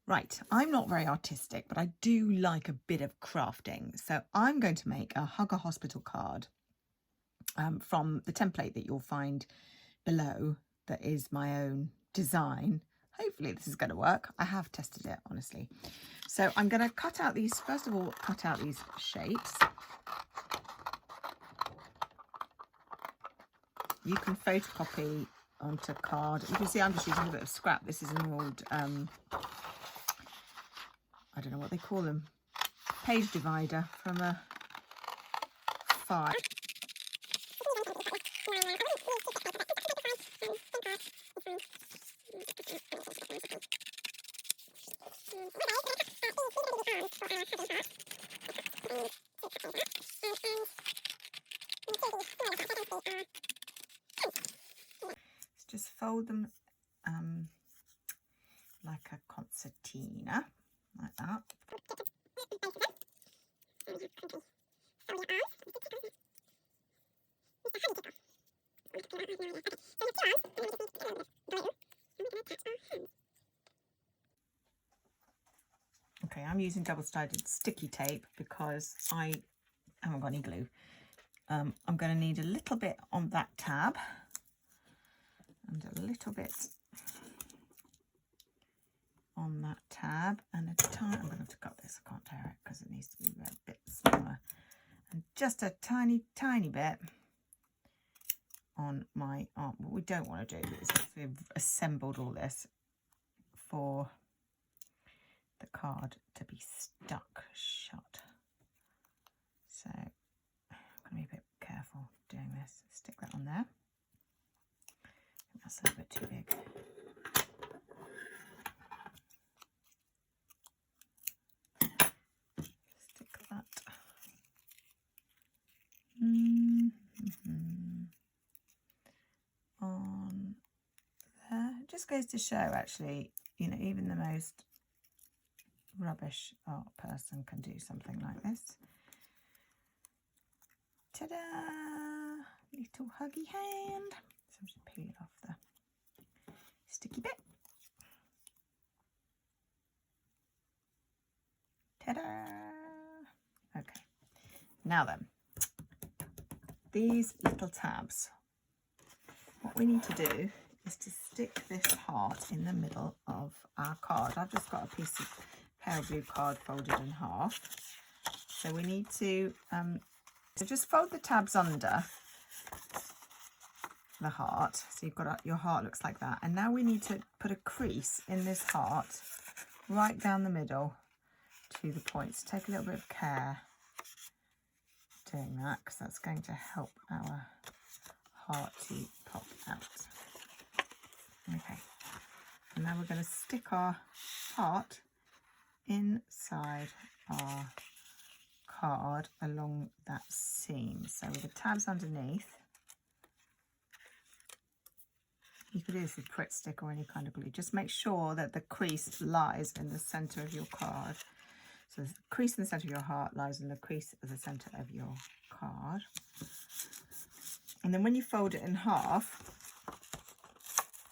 Right, I'm not very artistic, but I do like a bit of crafting. So I'm going to make a Hugger Hospital card from the template that you'll find below that is my own design. Hopefully this is going to work. I have tested it, honestly. So I'm going to cut out these, first of all, cut out these shapes. You can photocopy onto card. You can see I'm just using a bit of scrap. This is an old, I don't know what they call them, page divider from a file. Let's just fold them like a concertina, like that. Okay, I'm using double-sided sticky tape because I haven't got any glue. I'm going to need a little bit on that tab and a little bit on that tab and a tiny, I'm going to have to cut this, I can't tear it because it needs to be a bit smaller, and just a tiny bit on my arm. What we don't want to do is we've assembled all this for the card to be stuck shut. So I'm going to be a bit careful doing this. Stick that on there. I think that's a little bit too big. Stick that on there. It just goes to show, actually, you know, even the most rubbish art person can do something like this. Ta-da! Little huggy hand. So I'm just peel off the sticky bit. Ta-da! Okay, now then, these little tabs. What we need to do is to stick this heart in the middle of our card. I've just got a piece of pale blue card folded in half. So we need to so just fold the tabs under the heart. So you've got your heart looks like that. And now we need to put a crease in this heart right down the middle to the points. Take a little bit of care doing that because that's going to help our heart to pop out. Okay, and now we're going to stick our heart inside our card along that seam. So with the tabs underneath, you could do this with Pritt stick or any kind of glue. Just make sure that the crease lies in the centre of your card. So the crease in the centre of your heart lies in the crease of the centre of your card. And then when you fold it in half,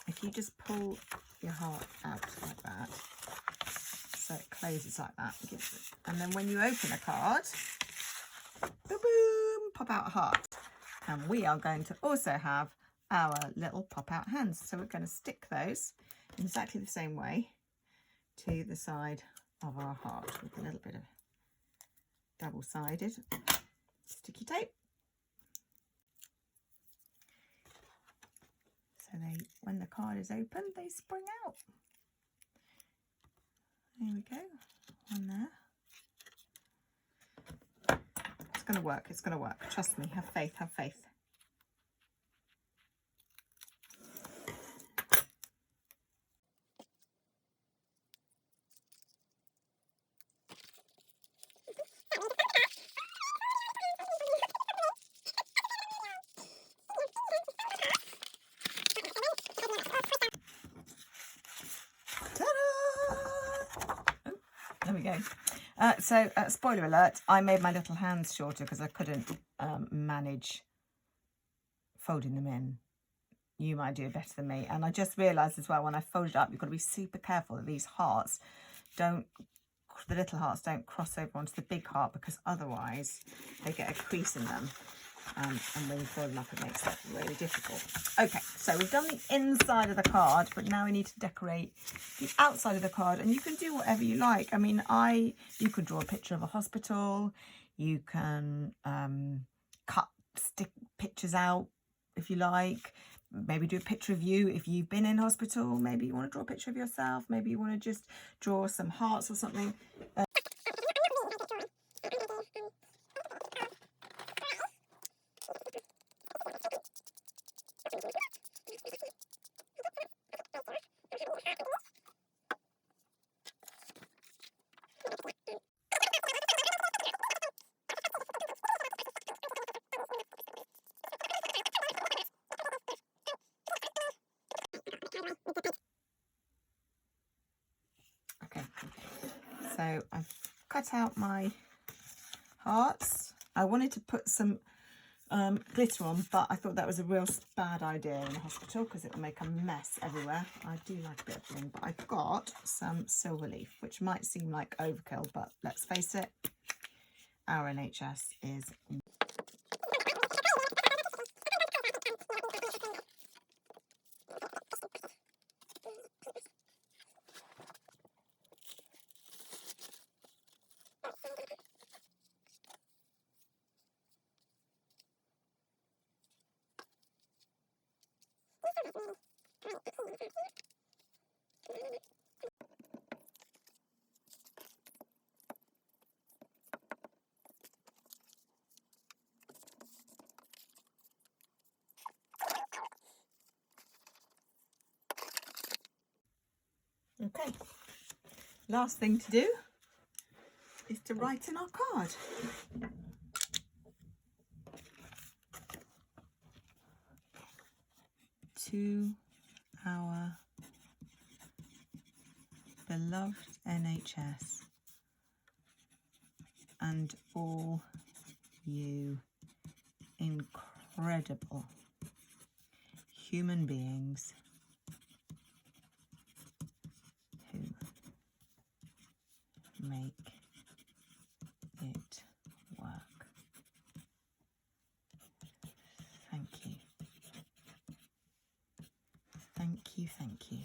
if you just pull your heart out like that, so it closes like that, and then when you open a card, boom, pop out a heart. And we are going to also have our little pop out hands. So we're going to stick those in exactly the same way to the side of our heart with a little bit of double-sided sticky tape. So they, when the card is open, they spring out. There we go, one there. It's going to work, it's going to work. Trust me, have faith, have faith. There we go. So spoiler alert, I made my little hands shorter because I couldn't manage folding them in. You might do it better than me. And I just realised as well, when I fold it up, you've got to be super careful that these hearts the little hearts don't cross over onto the big heart, because otherwise they get a crease in them. And when you fold them up, it makes that really difficult. Okay, so we've done the inside of the card, but now we need to decorate the outside of the card, and you can do whatever you like. I mean, you could draw a picture of a hospital, you can stick pictures out if you like, maybe do a picture of you if you've been in hospital, maybe you want to draw a picture of yourself, maybe you want to just draw some hearts or something. Okay, so I've cut out my hearts. I wanted to put some glitter on, but I thought that was a real bad idea in the hospital because it will make a mess everywhere. I do like a bit of bling, but I've got some silver leaf, which might seem like overkill, but let's face it, our NHS is... Okay, last thing to do is to write in our card. To our beloved NHS and all you incredible human beings who make it work. Thank you. Thank you, thank you.